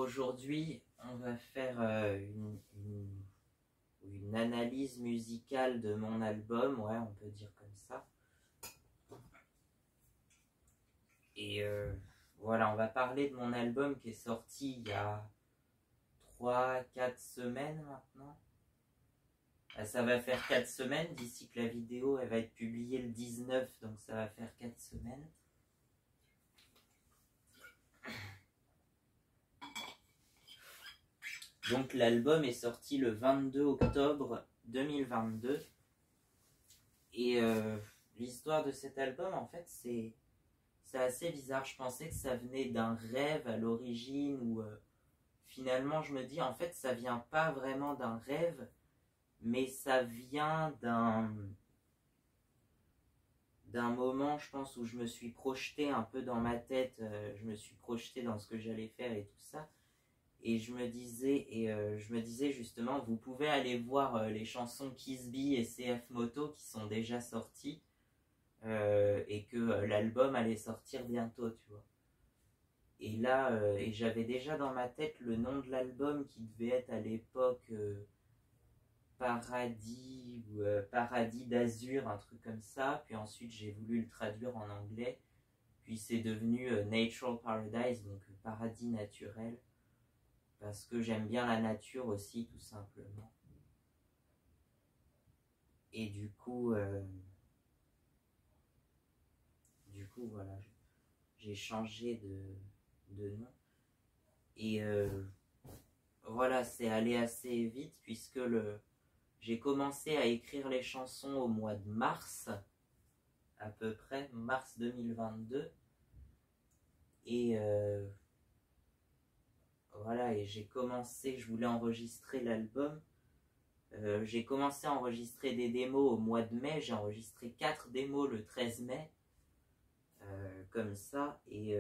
aujourd'hui, on va faire une analyse musicale de mon album, ouais, on peut dire comme ça. Et voilà, on va parler de mon album qui est sorti il y a 3-4 semaines maintenant. Ça va faire 4 semaines d'ici que la vidéo elle va être publiée le 19, donc ça va faire 4 semaines. Donc l'album est sorti le 22 octobre 2022. Et l'histoire de cet album, en fait, c'est assez bizarre. Je pensais que ça venait d'un rêve à l'origine, ou finalement je me dis, en fait, ça vient pas vraiment d'un rêve, mais ça vient d'un moment, je pense, où je me suis projeté un peu dans ma tête, je me suis projeté dans ce que j'allais faire et tout ça. Et je me disais justement, vous pouvez aller voir les chansons Kiss Bee et CF Moto qui sont déjà sorties, et que l'album allait sortir bientôt, tu vois. Et là, et j'avais déjà dans ma tête le nom de l'album qui devait être à l'époque Paradis ou Paradis d'Azur, un truc comme ça. Puis ensuite, j'ai voulu le traduire en anglais. Puis c'est devenu Natural Paradise, donc paradis naturel. Parce que j'aime bien la nature aussi, tout simplement. Et du coup, voilà, j'ai changé de nom. Et voilà, c'est allé assez vite puisque j'ai commencé à écrire les chansons au mois de mars, à peu près, mars 2022. Et voilà, et j'ai commencé, je voulais enregistrer l'album. J'ai commencé à enregistrer des démos au mois de mai, j'ai enregistré 4 démos le 13 mai, comme ça, et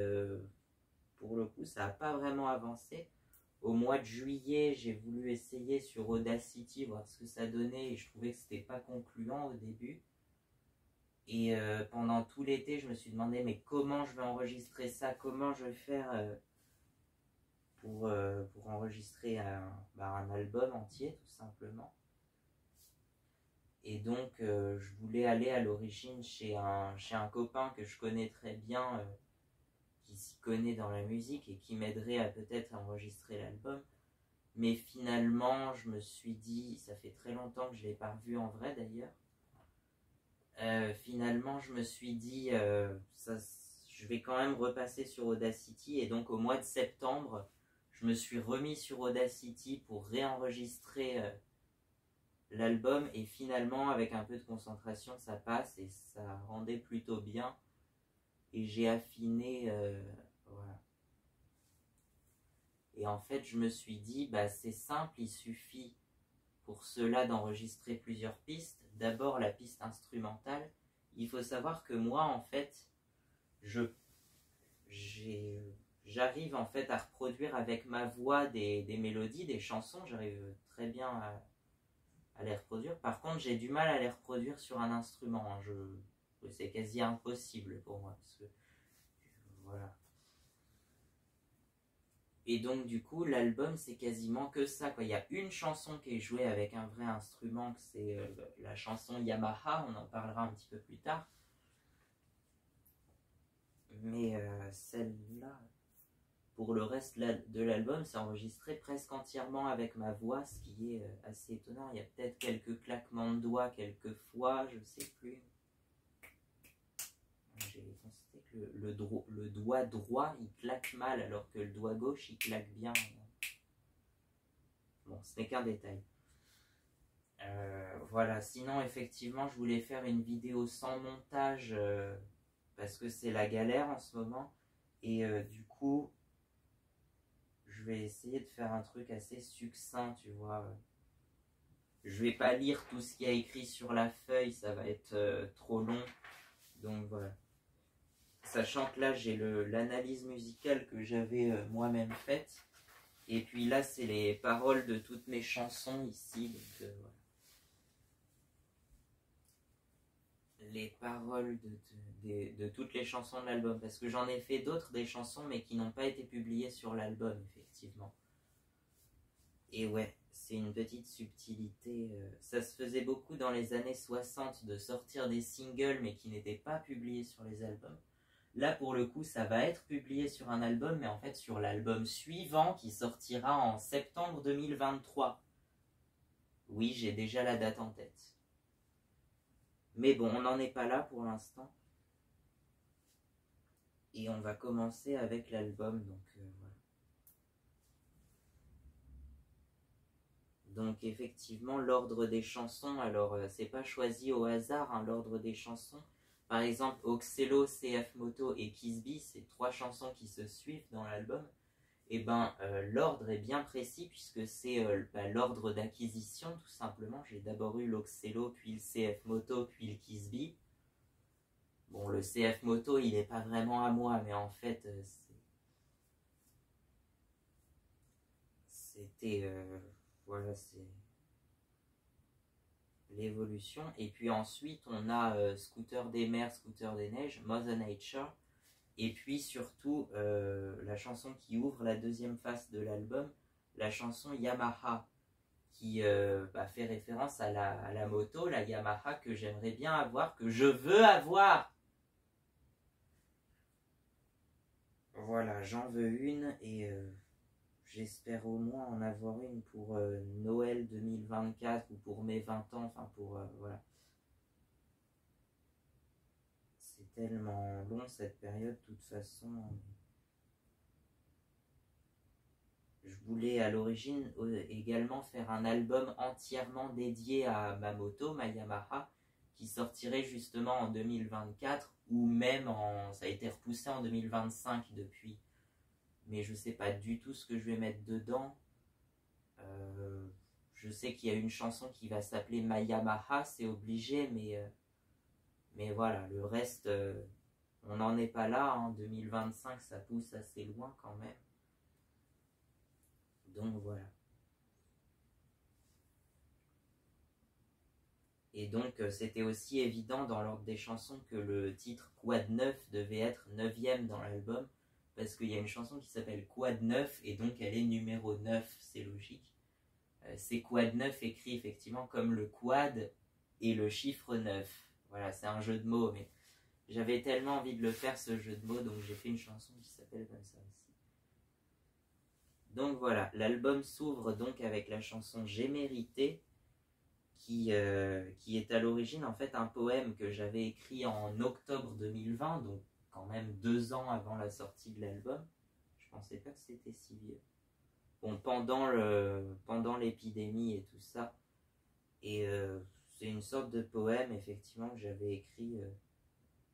pour le coup ça n'a pas vraiment avancé. Au mois de juillet, j'ai voulu essayer sur Audacity, voir ce que ça donnait, et je trouvais que c'était pas concluant au début. Et pendant tout l'été, je me suis demandé, mais comment je vais enregistrer ça, comment je vais faire pour enregistrer un album entier, tout simplement. Et donc, je voulais aller à l'origine chez un copain que je connais très bien, qui s'y connaît dans la musique et qui m'aiderait à peut-être enregistrer l'album. Mais finalement, je me suis dit, ça fait très longtemps que je ne l'ai pas revu en vrai d'ailleurs. Finalement, je me suis dit, je vais quand même repasser sur Audacity. Et donc, au mois de septembre, je me suis remis sur Audacity pour réenregistrer l'album. Et finalement, avec un peu de concentration, ça passe et ça rendait plutôt bien. Et j'ai affiné, voilà. Et en fait, je me suis dit, c'est simple, il suffit pour cela d'enregistrer plusieurs pistes. D'abord, la piste instrumentale. Il faut savoir que moi, en fait, j'arrive en fait à reproduire avec ma voix des mélodies, des chansons. J'arrive très bien à les reproduire. Par contre, j'ai du mal à les reproduire sur un instrument. C'est quasi impossible pour moi. Parce que, voilà. Et donc du coup l'album c'est quasiment que ça, quoi. Il y a une chanson qui est jouée avec un vrai instrument, que c'est la chanson Yamaha, on en parlera un petit peu plus tard. Mais celle-là, pour le reste de l'album, c'est enregistré presque entièrement avec ma voix, ce qui est assez étonnant. Il y a peut-être quelques claquements de doigts quelques fois, je sais plus. J'ai constaté que le doigt droit il claque mal alors que le doigt gauche il claque bien. Bon, ce n'est qu'un détail. Voilà, sinon effectivement je voulais faire une vidéo sans montage parce que c'est la galère en ce moment. Et du coup je vais essayer de faire un truc assez succinct, tu vois. Je vais pas lire tout ce qu'il y a écrit sur la feuille, ça va être trop long. Donc voilà. Sachant que là j'ai l'analyse musicale que j'avais moi-même faite. Et puis là c'est les paroles de toutes mes chansons ici. Donc voilà. les paroles de toutes les chansons de l'album, parce que j'en ai fait d'autres des chansons mais qui n'ont pas été publiées sur l'album effectivement. Et ouais, c'est une petite subtilité, ça se faisait beaucoup dans les années 60 de sortir des singles mais qui n'étaient pas publiés sur les albums. Là pour le coup ça va être publié sur un album, mais en fait sur l'album suivant qui sortira en septembre 2023. Oui, j'ai déjà la date en tête. Mais bon, on n'en est pas là pour l'instant. Et on va commencer avec l'album, donc voilà. Donc effectivement, l'ordre des chansons, alors c'est pas choisi au hasard, hein, l'ordre des chansons. Par exemple, Oxelo, CF Moto et Kisby, c'est 3 chansons qui se suivent dans l'album. Et ben l'ordre est bien précis puisque c'est l'ordre d'acquisition tout simplement. J'ai d'abord eu l'Oxelo, puis le CF Moto, puis le Kisby. Bon, le CF Moto, il n'est pas vraiment à moi, mais en fait, c'était... voilà, c'est l'évolution. Et puis ensuite, on a Scooter des mers, Scooter des neiges, Mother Nature. Et puis surtout, la chanson qui ouvre la deuxième face de l'album, la chanson Yamaha, qui fait référence à la moto, la Yamaha que j'aimerais bien avoir, que je veux avoir. Voilà, j'en veux une et j'espère au moins en avoir une pour Noël 2024 ou pour mes 20 ans, enfin pour voilà. C'est tellement long cette période, de toute façon. Je voulais à l'origine également faire un album entièrement dédié à ma moto, ma Yamaha, qui sortirait justement en 2024 ou même ça a été repoussé en 2025 depuis. Mais je sais pas du tout ce que je vais mettre dedans. Je sais qu'il y a une chanson qui va s'appeler Ma Yamaha, c'est obligé, mais voilà, le reste, on n'en est pas là. En 2025, ça pousse assez loin quand même. Donc voilà. Et donc c'était aussi évident dans l'ordre des chansons que le titre Quad 9 devait être 9ème dans l'album, parce qu'il y a une chanson qui s'appelle Quad 9 et donc elle est numéro 9, c'est logique. C'est Quad 9 écrit effectivement comme le quad et le chiffre 9. Voilà, c'est un jeu de mots, mais j'avais tellement envie de le faire ce jeu de mots, donc j'ai fait une chanson qui s'appelle comme ça aussi. Donc voilà, l'album s'ouvre donc avec la chanson J'ai mérité, qui est à l'origine en fait un poème que j'avais écrit en octobre 2020, donc quand même 2 ans avant la sortie de l'album. Je pensais pas que c'était si vieux. Bon, pendant l'épidémie et tout ça. Et c'est une sorte de poème effectivement que j'avais écrit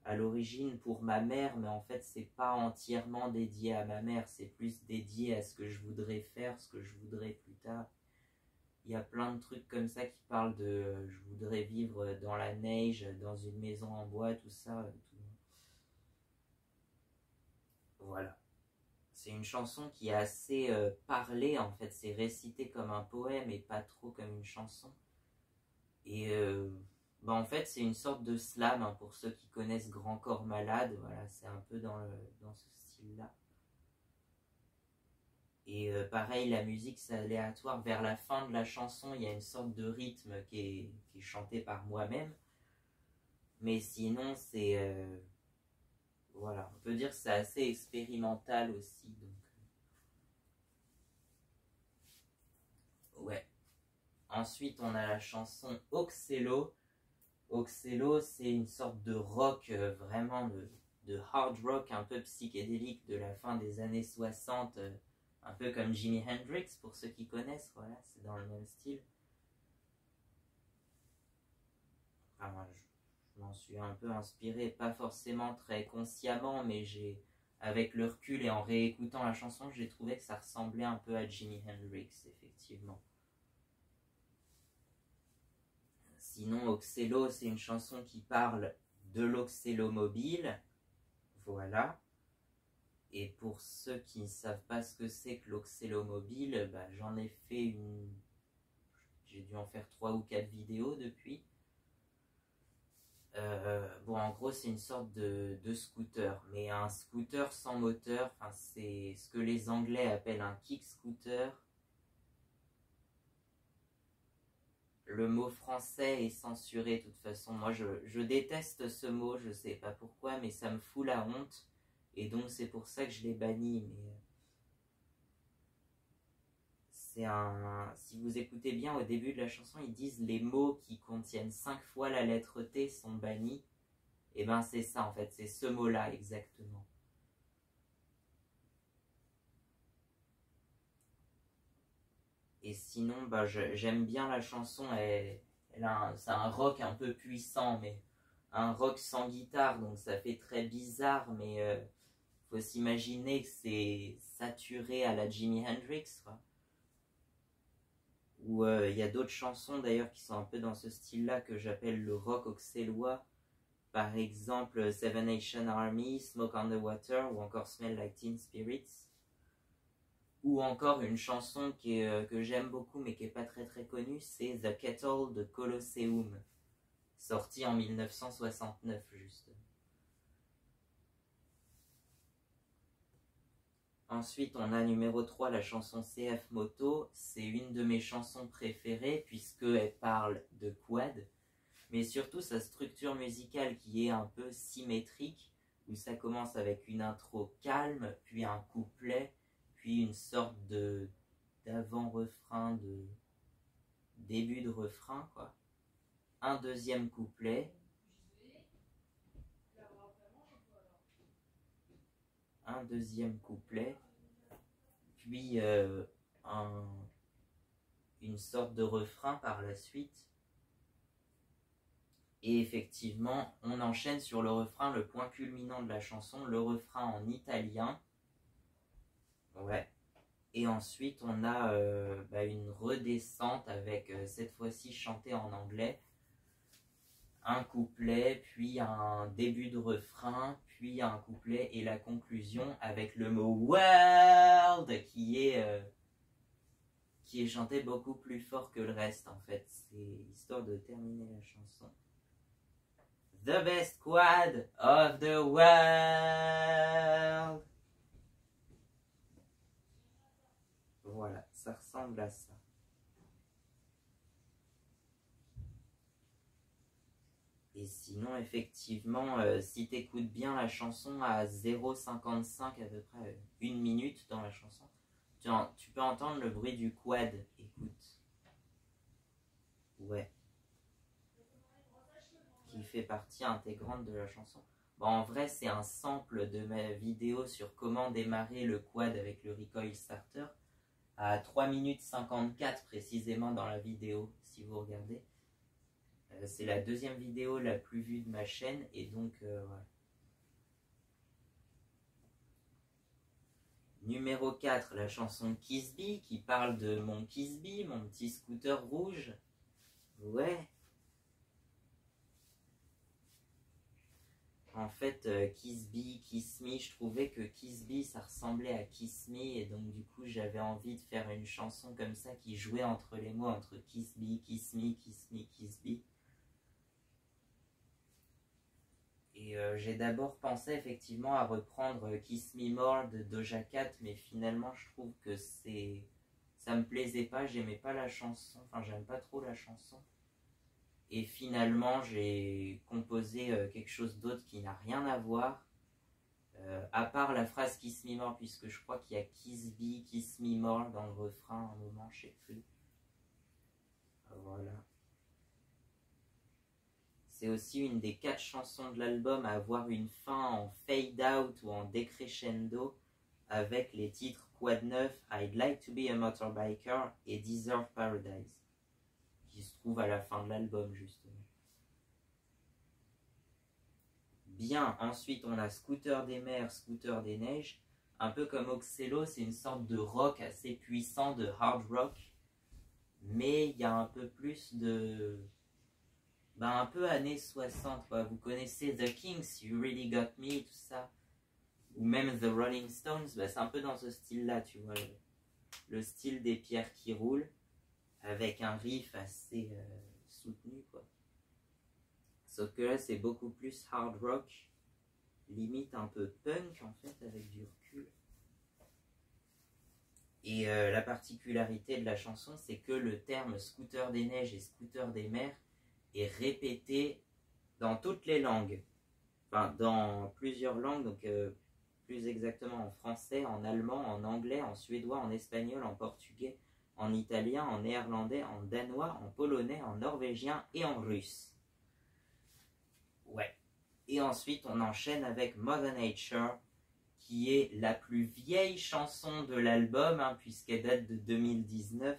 à l'origine pour ma mère, mais en fait c'est pas entièrement dédié à ma mère, c'est plus dédié à ce que je voudrais faire, ce que je voudrais plus tard. Il y a plein de trucs comme ça qui parlent de je voudrais vivre dans la neige, dans une maison en bois, tout ça. Tout. Voilà. C'est une chanson qui est assez parlée, en fait. C'est récité comme un poème et pas trop comme une chanson. Et en fait, c'est une sorte de slam, hein, pour ceux qui connaissent Grand Corps Malade. Voilà, c'est un peu dans ce style-là. Et pareil, la musique c'est aléatoire. Vers la fin de la chanson, il y a une sorte de rythme qui est chanté par moi-même. Mais sinon, c'est... voilà, on peut dire que c'est assez expérimental aussi. Donc, ouais. Ensuite, on a la chanson Oxelo. Oxelo, c'est une sorte de rock, vraiment de hard rock un peu psychédélique de la fin des années 60. Un peu comme Jimi Hendrix, pour ceux qui connaissent, voilà, c'est dans le même style. Enfin, moi, je m'en suis un peu inspiré, pas forcément très consciemment, mais avec le recul et en réécoutant la chanson, j'ai trouvé que ça ressemblait un peu à Jimi Hendrix, effectivement. Sinon, Oxelo, c'est une chanson qui parle de l'Oxelomobile, voilà. Et pour ceux qui ne savent pas ce que c'est que l'Oxelomobile, j'en ai fait j'ai dû en faire 3 ou 4 vidéos depuis. Bon, en gros, c'est une sorte de scooter, mais un scooter sans moteur. Enfin, c'est ce que les Anglais appellent un kick scooter. Le mot français est censuré de toute façon. Moi, je déteste ce mot, je sais pas pourquoi, mais ça me fout la honte. Et donc, c'est pour ça que je l'ai banni. Mais si vous écoutez bien, au début de la chanson, ils disent les mots qui contiennent 5 fois la lettre T sont bannis. Et ben, c'est ça en fait, c'est ce mot-là exactement. Et sinon, bah, j'aime bien la chanson. C'est un rock un peu puissant, mais un rock sans guitare, donc ça fait très bizarre, mais faut s'imaginer que c'est saturé à la Jimi Hendrix, quoi. Ou il y a d'autres chansons d'ailleurs qui sont un peu dans ce style-là que j'appelle le rock auxerrois. Par exemple, Seven Nation Army, Smoke on the Water ou encore Smell Like Teen Spirits. Ou encore une chanson que j'aime beaucoup mais qui n'est pas très très connue, c'est The Kettle de Colosseum, sorti en 1969 justement. Ensuite, on a numéro 3, la chanson CF Moto. C'est une de mes chansons préférées puisqu'elle parle de quad, mais surtout sa structure musicale qui est un peu symétrique, où ça commence avec une intro calme, puis un couplet, puis une sorte d'avant-refrain, de début de refrain, quoi. Un deuxième couplet, un deuxième couplet, puis une sorte de refrain par la suite. Et effectivement, on enchaîne sur le refrain, le point culminant de la chanson, le refrain en italien. Ouais. Et ensuite, on a une redescente avec cette fois-ci chantée en anglais. Un couplet, puis un début de refrain, puis un couplet et la conclusion avec le mot world qui est chanté beaucoup plus fort que le reste en fait. C'est histoire de terminer la chanson. The best quad of the world. Voilà, ça ressemble à ça. Et sinon, effectivement, si t'écoutes bien la chanson à 0,55 à peu près, 1 minute dans la chanson, tu peux entendre le bruit du quad. Écoute. Ouais. Qui fait partie intégrante de la chanson. Bon, en vrai, c'est un sample de ma vidéo sur comment démarrer le quad avec le recoil starter à 3 minutes 54 précisément dans la vidéo, si vous regardez. C'est la deuxième vidéo la plus vue de ma chaîne et donc voilà. Numéro 4, la chanson Kisby qui parle de mon Kisby, mon petit scooter rouge. Ouais. En fait, Kisby, Kiss Me, je trouvais que Kisby ça ressemblait à Kiss Me et donc du coup j'avais envie de faire une chanson comme ça qui jouait entre les mots, entre Kisby, Kiss Me, Kiss Me, Kisby. Et j'ai d'abord pensé effectivement à reprendre Kiss Me More de Doja Cat, mais finalement je trouve que ça me plaisait pas, j'aimais pas la chanson, enfin j'aime pas trop la chanson. Et finalement j'ai composé quelque chose d'autre qui n'a rien à voir, à part la phrase Kiss Me More, puisque je crois qu'il y a Kiss Be, Kiss Me More dans le refrain à un moment, je sais plus. Voilà. C'est aussi une des 4 chansons de l'album à avoir une fin en fade out ou en decrescendo avec les titres Quad 9, I'd Like to Be a Motorbiker et Deserve Paradise qui se trouvent à la fin de l'album justement. Bien, ensuite on a Scooter des mers, Scooter des neiges. Un peu comme Oxello, c'est une sorte de rock assez puissant, de hard rock. Mais il y a un peu plus de... un peu années 60, quoi. Vous connaissez The Kinks, You Really Got Me, tout ça. Ou même The Rolling Stones, c'est un peu dans ce style-là, tu vois. Le style des pierres qui roulent, avec un riff assez soutenu, quoi. Sauf que là, c'est beaucoup plus hard rock, limite un peu punk en fait, avec du recul. Et la particularité de la chanson, c'est que le terme scooter des neiges et scooter des mers est répété dans toutes les langues. Enfin, dans plusieurs langues, donc plus exactement en français, en allemand, en anglais, en suédois, en espagnol, en portugais, en italien, en néerlandais, en danois, en polonais, en norvégien et en russe. Ouais. Et ensuite, on enchaîne avec Mother Nature, qui est la plus vieille chanson de l'album, hein, puisqu'elle date de 2019.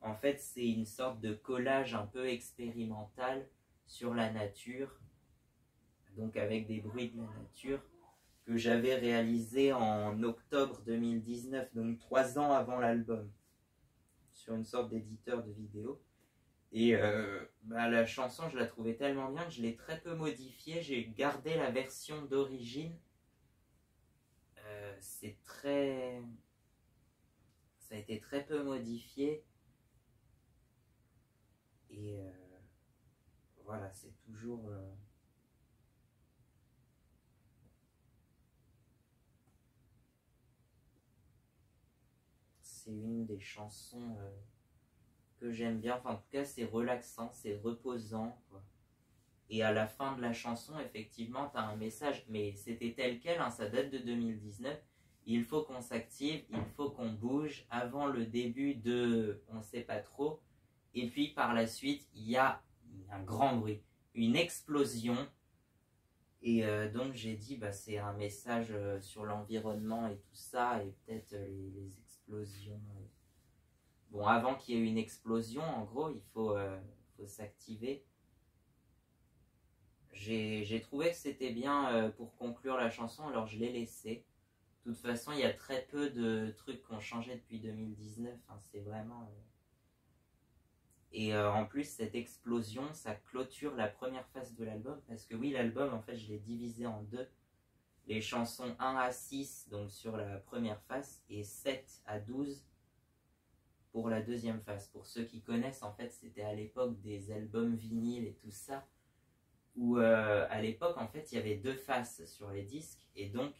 En fait, c'est une sorte de collage un peu expérimental sur la nature, donc avec des bruits de la nature, que j'avais réalisé en octobre 2019, donc 3 ans avant l'album, sur une sorte d'éditeur de vidéo. Et la chanson, je la trouvais tellement bien que je l'ai très peu modifiée. J'ai gardé la version d'origine. C'est très... Ça a été très peu modifié. Et voilà, c'est toujours... C'est une des chansons que j'aime bien. Enfin, en tout cas, c'est relaxant, c'est reposant, quoi. Et à la fin de la chanson, effectivement, tu as un message, mais c'était tel quel, hein, ça date de 2019. Il faut qu'on s'active, il faut qu'on bouge avant le début de on ne sait pas trop. Et puis par la suite, il y a un grand bruit, une explosion. Et donc j'ai dit, c'est un message sur l'environnement et tout ça, et peut-être les explosions. Bon, avant qu'il y ait une explosion, en gros, il faut s'activer. J'ai trouvé que c'était bien pour conclure la chanson, alors je l'ai laissé. De toute façon, il y a très peu de trucs qui ont changé depuis 2019. Hein, c'est vraiment... Et en plus, cette explosion, ça clôture la première phase de l'album. Parce que oui, l'album, en fait, je l'ai divisé en deux. Les chansons 1 à 6, donc sur la première phase, et 7 à 12 pour la deuxième phase. Pour ceux qui connaissent, en fait, c'était à l'époque des albums vinyles et tout ça. Où à l'époque, en fait, il y avait 2 faces sur les disques. Et donc,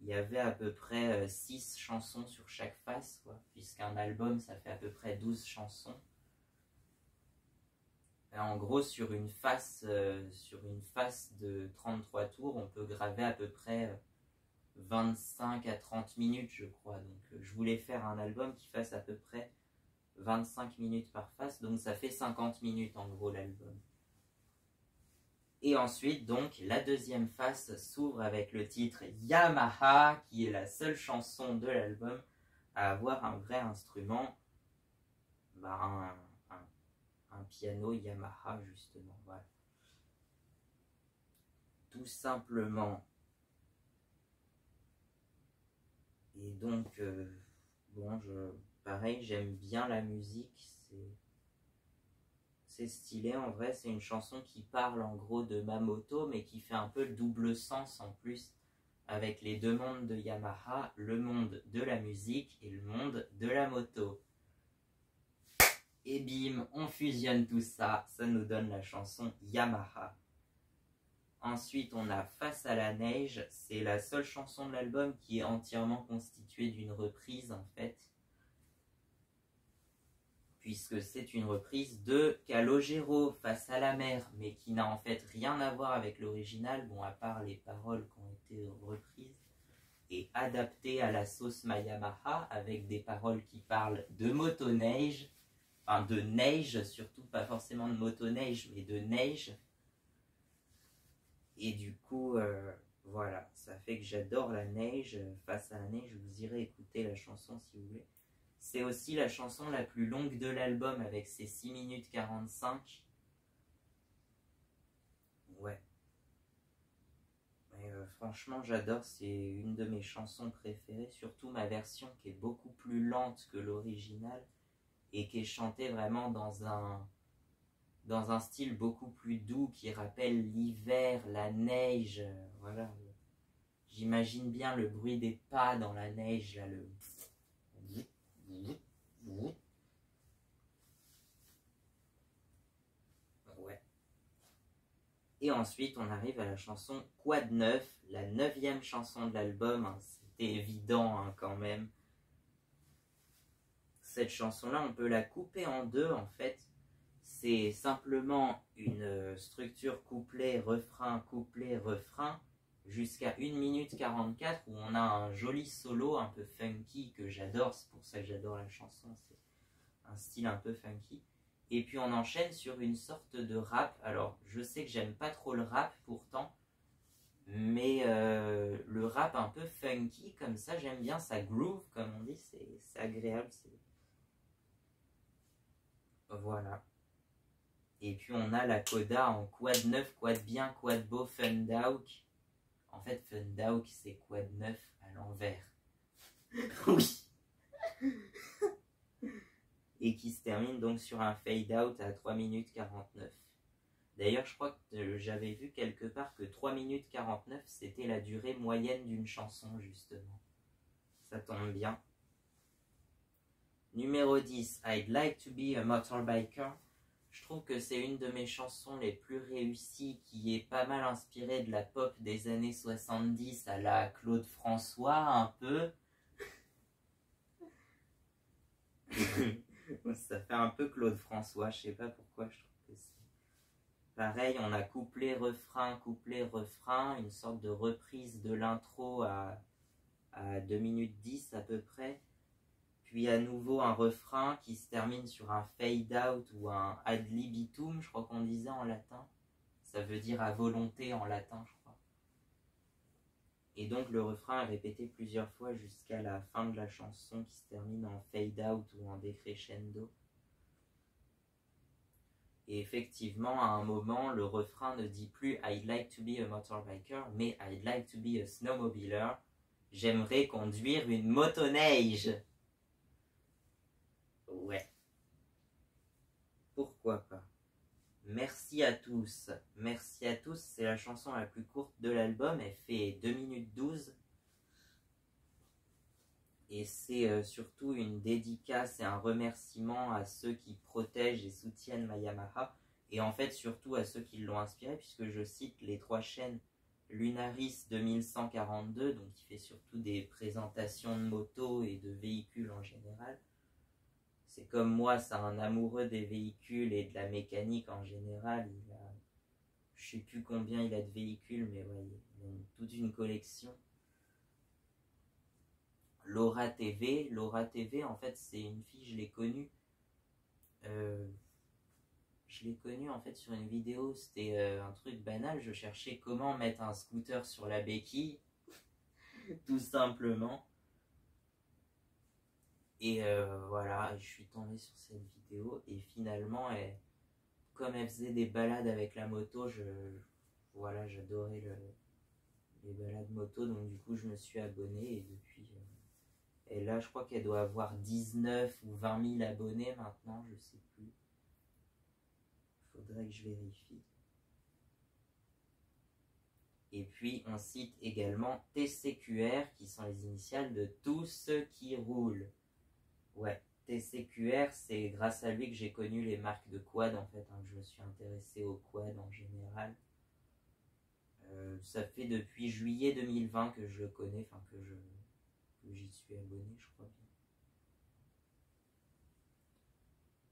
il y avait à peu près 6 chansons sur chaque face, quoi, puisqu'un album, ça fait à peu près 12 chansons. Et en gros, sur une face de 33 tours, on peut graver à peu près 25 à 30 minutes, je crois. Donc, je voulais faire un album qui fasse à peu près 25 minutes par face, donc ça fait 50 minutes en gros l'album. Et ensuite, donc, la deuxième face s'ouvre avec le titre Yamaha, qui est la seule chanson de l'album à avoir un vrai instrument, un piano Yamaha, justement. Voilà. Tout simplement. Et donc, pareil, j'aime bien la musique, c'est stylé en vrai, c'est une chanson qui parle en gros de ma moto, mais qui fait un peu le double sens en plus, avec les 2 mondes de Yamaha, le monde de la musique et le monde de la moto. Et bim, on fusionne tout ça, ça nous donne la chanson Yamaha. Ensuite, on a Face à la neige, c'est la seule chanson de l'album qui est entièrement constituée d'une reprise en fait, puisque c'est une reprise de Calogero, Face à la mer, mais qui n'a en fait rien à voir avec l'original, bon, à part les paroles qui ont été reprises et adaptées à la sauce Yamaha, avec des paroles qui parlent de motoneige, enfin de neige, surtout pas forcément de motoneige, mais de neige. Et du coup, voilà, ça fait que j'adore la neige. Face à la neige, vous irez écouter la chanson si vous voulez. C'est aussi la chanson la plus longue de l'album avec ses 6 minutes 45. Ouais. Mais franchement, j'adore, c'est une de mes chansons préférées, surtout ma version qui est beaucoup plus lente que l'original et qui est chantée vraiment dans un style beaucoup plus doux qui rappelle l'hiver, la neige, voilà. J'imagine bien le bruit des pas dans la neige, là, le... Ouais. Et ensuite, on arrive à la chanson Quad 9, la 9e chanson de l'album. Hein. C'était évident hein, quand même. Cette chanson-là, on peut la couper en deux en fait. C'est simplement une structure couplet-refrain jusqu'à 1 minute 44 où on a un joli solo un peu funky que j'adore. C'est pour ça que j'adore la chanson. C'est un style un peu funky. Et puis on enchaîne sur une sorte de rap. Alors je sais que j'aime pas trop le rap pourtant, mais le rap un peu funky comme ça, j'aime bien, ça groove comme on dit, c'est agréable. Voilà. Et puis on a la coda en quad 9, quad bien, quad beau, fundauk. En fait fundauk c'est quad 9 à l'envers. Oui. Et qui se termine donc sur un fade out à 3 minutes 49. D'ailleurs, je crois que j'avais vu quelque part que 3 minutes 49, c'était la durée moyenne d'une chanson, justement. Ça tombe bien. Numéro 10, I'd Like to Be a Motorbiker. Je trouve que c'est une de mes chansons les plus réussies, qui est pas mal inspirée de la pop des années 70 à la Claude François, un peu. Ça fait un peu Claude François, je sais pas pourquoi, je trouve que c'est... Pareil, on a couplet-refrain, une sorte de reprise de l'intro à 2 minutes 10 à peu près. Puis à nouveau un refrain qui se termine sur un fade-out ou un ad libitum, je crois qu'on disait en latin. Ça veut dire à volonté en latin, je crois. Et donc le refrain est répété plusieurs fois jusqu'à la fin de la chanson qui se termine en fade-out ou en décrescendo. Et effectivement, à un moment, le refrain ne dit plus I'd like to be a motorbiker, mais I'd like to be a snowmobiler. J'aimerais conduire une motoneige. Ouais. Pourquoi pas. Merci à tous. Merci à tous, c'est la chanson la plus courte de l'album. Elle fait 2 minutes 12. Et c'est surtout une dédicace et un remerciement à ceux qui protègent et soutiennent ma Yamaha. Et en fait, surtout à ceux qui l'ont inspiré, puisque je cite les 3 chaînes Lunaris 2142, donc qui fait surtout des présentations de motos et de véhicules en général. C'est comme moi, c'est un amoureux des véhicules et de la mécanique en général. Je sais plus combien il a de véhicules, mais ouais, il a toute une collection. Laura TV, en fait, c'est une fille, je l'ai connue. Je l'ai connue en fait sur une vidéo, c'était un truc banal. Je cherchais comment mettre un scooter sur la béquille, tout simplement. Et voilà, je suis tombé sur cette vidéo et finalement, comme elle faisait des balades avec la moto, voilà, j'adorais les balades moto, donc du coup je me suis abonné et depuis... et là, je crois qu'elle doit avoir 19 ou 20 000 abonnés maintenant, je sais plus. Faudrait que je vérifie. Et puis, on cite également TCQR, qui sont les initiales de Tout ce qui roule. Ouais, TCQR, c'est grâce à lui que j'ai connu les marques de quad, en fait, hein, que je me suis intéressé aux quad en général. Ça fait depuis juillet 2020 que je le connais, enfin que j'y suis abonné, je crois bien.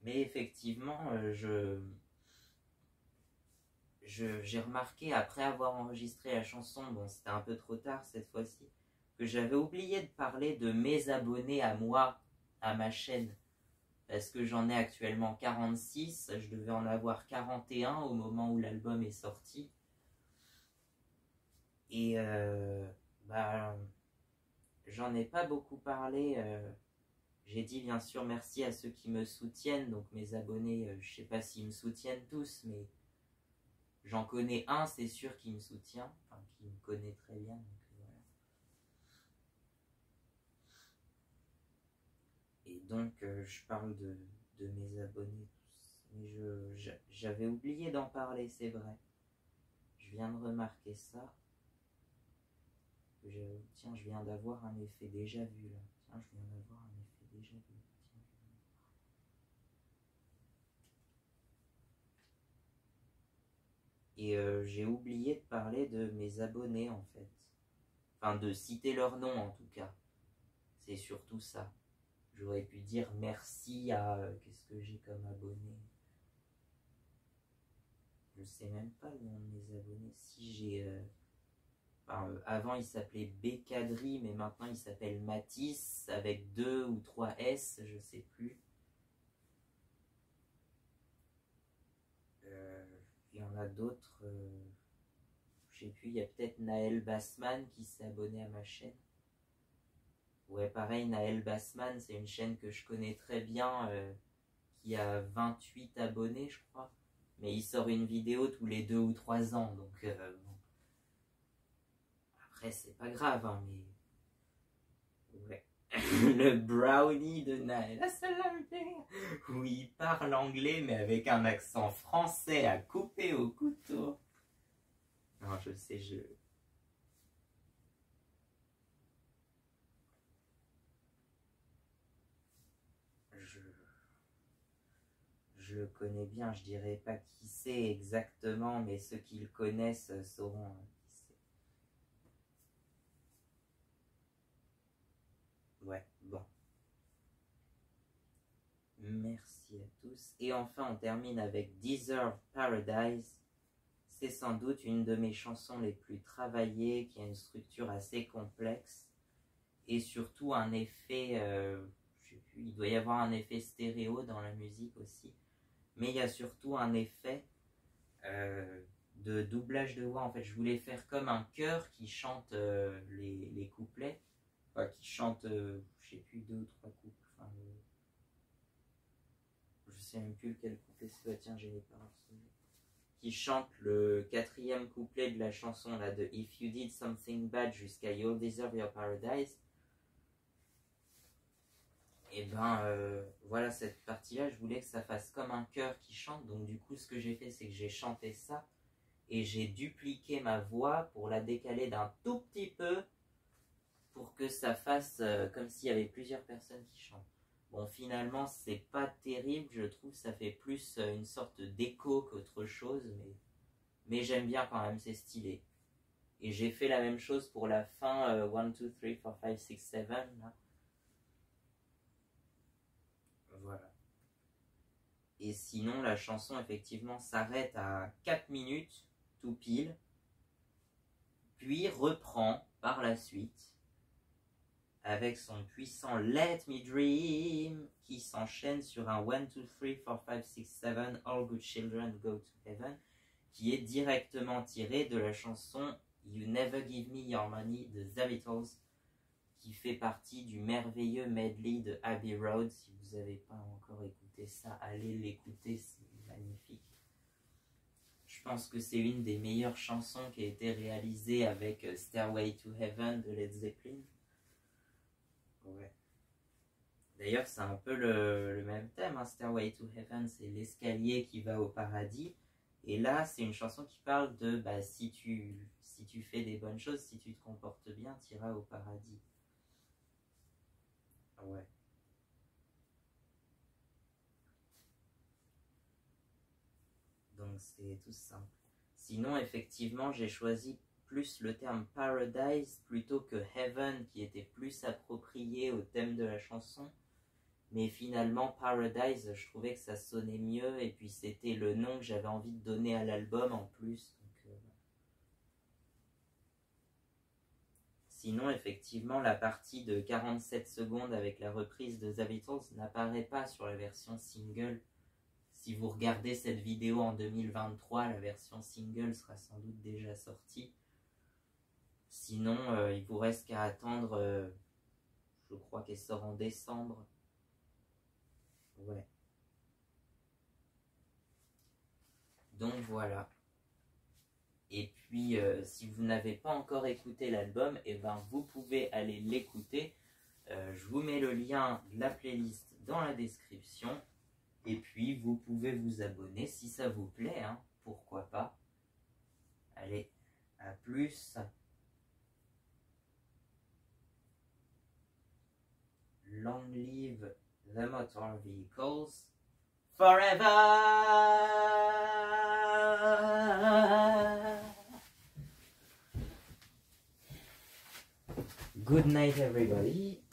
Mais effectivement, j'ai remarqué après avoir enregistré la chanson, bon c'était un peu trop tard cette fois-ci, que j'avais oublié de parler de mes abonnés à moi, à ma chaîne, parce que j'en ai actuellement 46, je devais en avoir 41 au moment où l'album est sorti. Et j'en ai pas beaucoup parlé. J'ai dit bien sûr merci à ceux qui me soutiennent, donc mes abonnés, je sais pas s'ils me soutiennent tous, mais j'en connais un, c'est sûr, qui me soutient, enfin qui me connaît très bien. Donc voilà. Et donc je parle de mes abonnés tous. Mais j'avais oublié d'en parler, c'est vrai. Je viens de remarquer ça. Tiens, je viens d'avoir un effet déjà vu là. Tiens, je viens d'avoir un effet déjà vu. Et j'ai oublié de parler de mes abonnés en fait. Enfin, de citer leur nom en tout cas. C'est surtout ça. J'aurais pu dire merci à... qu'est-ce que j'ai comme abonné? Je sais même pas le nom de mes abonnés. Si j'ai... avant il s'appelait Bécadri, mais maintenant il s'appelle Matisse avec 2 ou 3 S, je sais plus. Il y en a d'autres. Je sais plus, il y a peut-être Naël Bassman qui s'est abonné à ma chaîne. Ouais, pareil, Naël Bassman, c'est une chaîne que je connais très bien, qui a 28 abonnés, je crois. Mais il sort une vidéo tous les 2 ou 3 ans, donc bon. Après, c'est pas grave, hein, mais... Ouais. Le brownie de Naël, où il parle anglais, mais avec un accent français à couper au couteau. Non, je sais, je le connais bien, je dirais pas qui c'est exactement, mais ceux qui le connaissent sauront qui c'est. Ouais, bon. Merci à tous. Et enfin, on termine avec Deserve Paradise. C'est sans doute une de mes chansons les plus travaillées, qui a une structure assez complexe. Et surtout un effet, je sais plus, il doit y avoir un effet stéréo dans la musique aussi. Mais il y a surtout un effet de doublage de voix. En fait, je voulais faire comme un chœur qui chante les couplets. Enfin, qui chante, je sais plus, 2 ou 3 couplets. Enfin, je sais même plus lequel couplet c'est. Tiens, j'ai les paroles. Qui chante le 4e couplet de la chanson là, de If You Did Something Bad jusqu'à You'll Deserve Your Paradise. Et ben voilà, cette partie-là, je voulais que ça fasse comme un chœur qui chante. Donc du coup, ce que j'ai fait, c'est que j'ai chanté ça. Et j'ai dupliqué ma voix pour la décaler d'un tout petit peu. Pour que ça fasse comme s'il y avait plusieurs personnes qui chantent. Bon, finalement, c'est pas terrible. Je trouve ça fait plus une sorte d'écho qu'autre chose. Mais j'aime bien quand même, c'est stylé. Et j'ai fait la même chose pour la fin 1, 2, 3, 4, 5, 6, 7. Là. Voilà. Et sinon, la chanson, effectivement, s'arrête à 4 minutes, tout pile, puis reprend par la suite, avec son puissant Let Me Dream, qui s'enchaîne sur un 1, 2, 3, 4, 5, 6, 7, All Good Children Go to Heaven, qui est directement tiré de la chanson You Never Give Me Your Money de The Beatles, qui fait partie du merveilleux medley de Abbey Road. Si vous n'avez pas encore écouté ça, allez l'écouter, c'est magnifique. Je pense que c'est une des meilleures chansons qui a été réalisée avec Stairway to Heaven de Led Zeppelin. Ouais. D'ailleurs, c'est un peu le même thème, hein. Stairway to Heaven, c'est l'escalier qui va au paradis. Et là, c'est une chanson qui parle de si tu fais des bonnes choses, si tu te comportes bien, tu iras au paradis. Ouais. Donc c'est tout simple. Sinon, effectivement, j'ai choisi plus le terme paradise plutôt que heaven, qui était plus approprié au thème de la chanson. Mais finalement, paradise, je trouvais que ça sonnait mieux, et puis c'était le nom que j'avais envie de donner à l'album en plus. Donc, sinon, effectivement, la partie de 47 secondes avec la reprise de The Beatles n'apparaît pas sur la version single. Si vous regardez cette vidéo en 2023, la version single sera sans doute déjà sortie. Sinon, il vous reste qu'à attendre, je crois qu'elle sort en décembre. Ouais. Donc voilà. Et puis, si vous n'avez pas encore écouté l'album, vous pouvez aller l'écouter. Je vous mets le lien de la playlist dans la description. Et puis, vous pouvez vous abonner si ça vous plaît, hein, pourquoi pas. Allez, à plus. Long live the motor vehicles forever. Good night everybody.